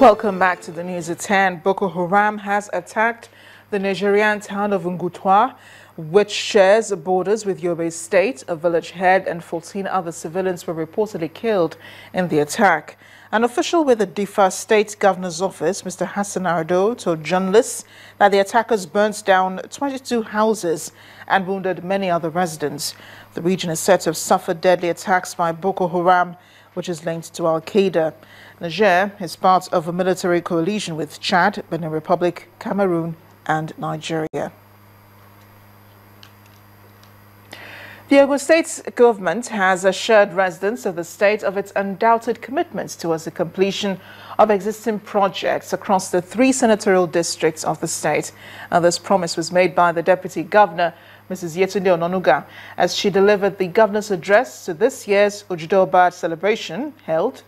Welcome back to the news at 10. Boko Haram has attacked the Nigerian town of Ngutwa, which shares borders with Yobe State. A village head and 14 other civilians were reportedly killed in the attack. An official with the Diffa State Governor's Office, Mr. Hassan Ardo, told journalists that the attackers burnt down 22 houses and wounded many other residents. The region is said to have suffered deadly attacks by Boko Haram, which is linked to Al-Qaeda. Niger is part of a military coalition with Chad, Benin Republic, Cameroon and Nigeria. The Ogun State government has assured residents of the state of its undoubted commitments towards the completion of existing projects across the 3 senatorial districts of the state. And this promise was made by the Deputy Governor, Mrs. Yetunde Ononuga, as she delivered the governor's address to this year's Ojude Oba celebration held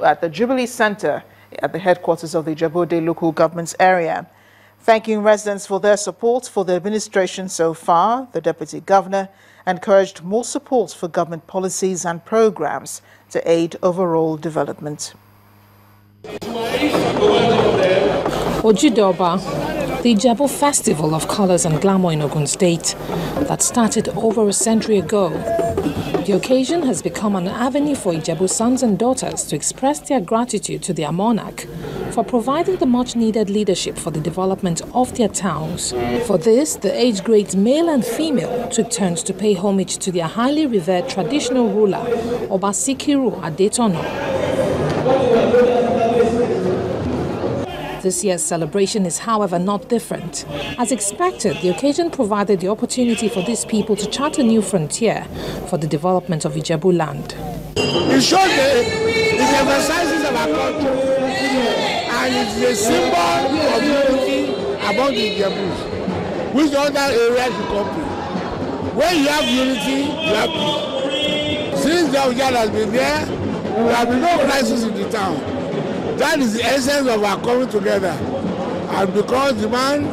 at the Jubilee Center at the headquarters of the Ijebu local government area. Thanking residents for their support for the administration so far, the Deputy Governor encouraged more support for government policies and programs to aid overall development. Ojude Oba, the Ijebu Festival of Colors and Glamour in Ogun State that started over a century ago. The occasion has become an avenue for Ijebu sons and daughters to express their gratitude to their monarch for providing the much-needed leadership for the development of their towns. For this, the age-grades male and female took turns to pay homage to their highly revered traditional ruler, Oba Sikiru Adetono. This year's celebration is, however, not different. As expected, the occasion provided the opportunity for these people to chart a new frontier for the development of Ijebu land. It shows the emphasizes of our culture, and it's a symbol of unity among the Ijebus, which other areas you compete. When you have unity, you have peace. Since the Ojude has been there, there has been no crisis in the town. That is the essence of our coming together. And because the man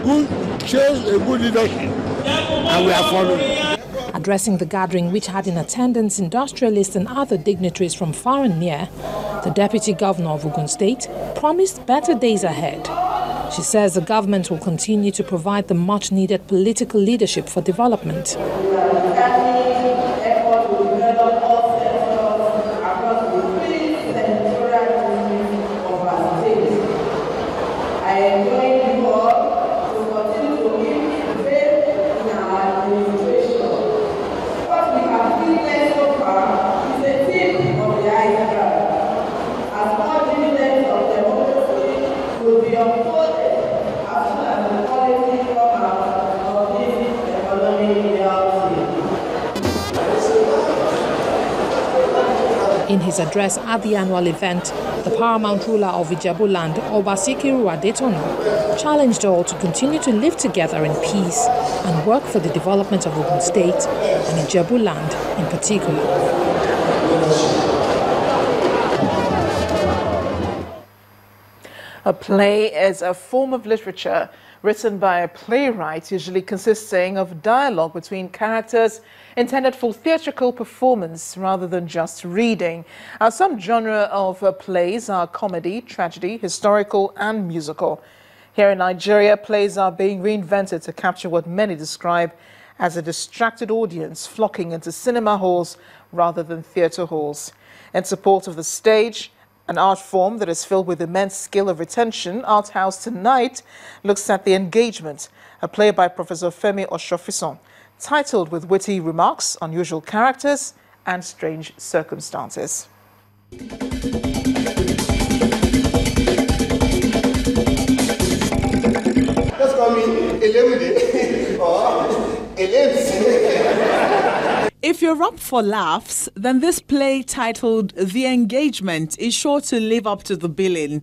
who shows a good leadership, and we are following. Addressing the gathering, which had in attendance industrialists and other dignitaries from far and near, the Deputy Governor of Ogun State promised better days ahead. She says the government will continue to provide the much-needed political leadership for development. In his address at the annual event, the paramount ruler of Ijebu land, Oba Sikiru Adetono, challenged all to continue to live together in peace and work for the development of Ogun State and Ijebu land in particular. A play is a form of literature written by a playwright, usually consisting of dialogue between characters intended for theatrical performance rather than just reading. Some genre of plays are comedy, tragedy, historical and musical. Here in Nigeria, plays are being reinvented to capture what many describe as a distracted audience flocking into cinema halls rather than theatre halls. In support of the stage, an art form that is filled with immense skill of retention, Art House Tonight looks at The Engagement, a play by Professor Femi Oshofison, titled with witty remarks, unusual characters and strange circumstances. Just call me Elemide or Elems. If you're up for laughs, then this play titled The Engagement is sure to live up to the billing.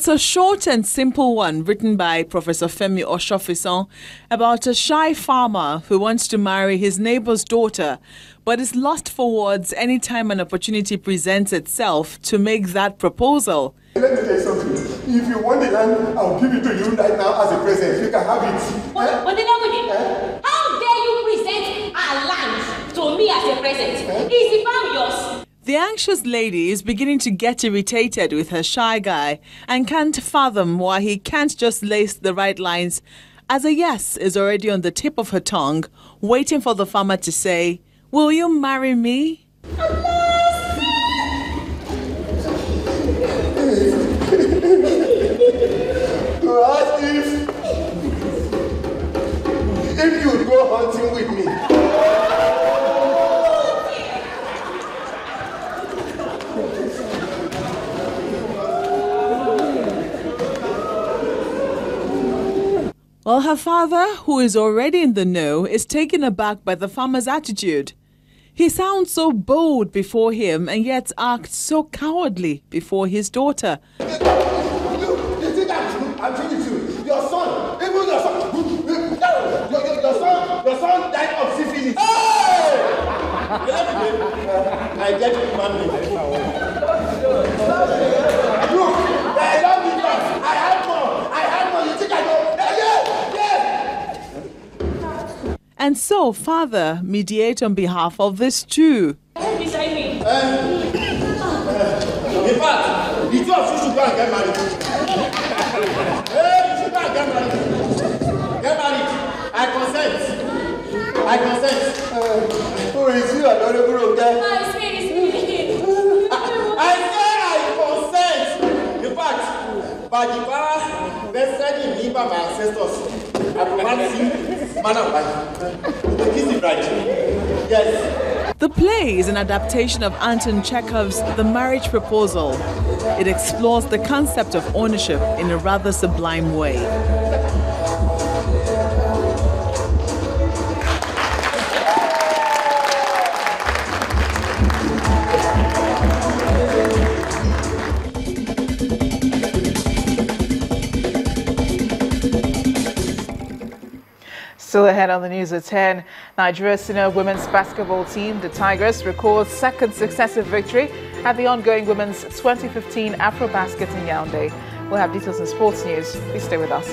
It's a short and simple one written by Professor Femi Oshofison about a shy farmer who wants to marry his neighbor's daughter, but is lost for words anytime an opportunity presents itself to make that proposal. Let me tell you something. If you want the land, I'll give it to you right now as a present. You can have it. How dare you present our land to me as a present? Is the farm yours? The anxious lady is beginning to get irritated with her shy guy and can't fathom why he can't just lace the right lines, as a yes is already on the tip of her tongue, waiting for the farmer to say, "Will you marry me?" To ask if you go hunting with me. Well, her father, who is already in the know, is taken aback by the farmer's attitude. He sounds so bold before him and yet acts so cowardly before his daughter. You think I'm thinking to your son, even your son died of syphilis. Hey! I get it, mommy. Look, I love you, I have more. You think I know? And so, father mediate on behalf of this too. In fact, the two of you should go and get married. Hey, you should go and get married. Get married. I consent. Who is you, adorable guy? it's me. I say I consent. In fact, by the power vested in me by my ancestors, I promise you, man and wife. This is right. Yes. The play is an adaptation of Anton Chekhov's The Marriage Proposal. It explores the concept of ownership in a rather sublime way. Still ahead on the news at 10, Nigeria's senior women's basketball team, the Tigers, records second successive victory at the ongoing Women's 2015 Afrobasket in Yaoundé. We'll have details in sports news. Please stay with us.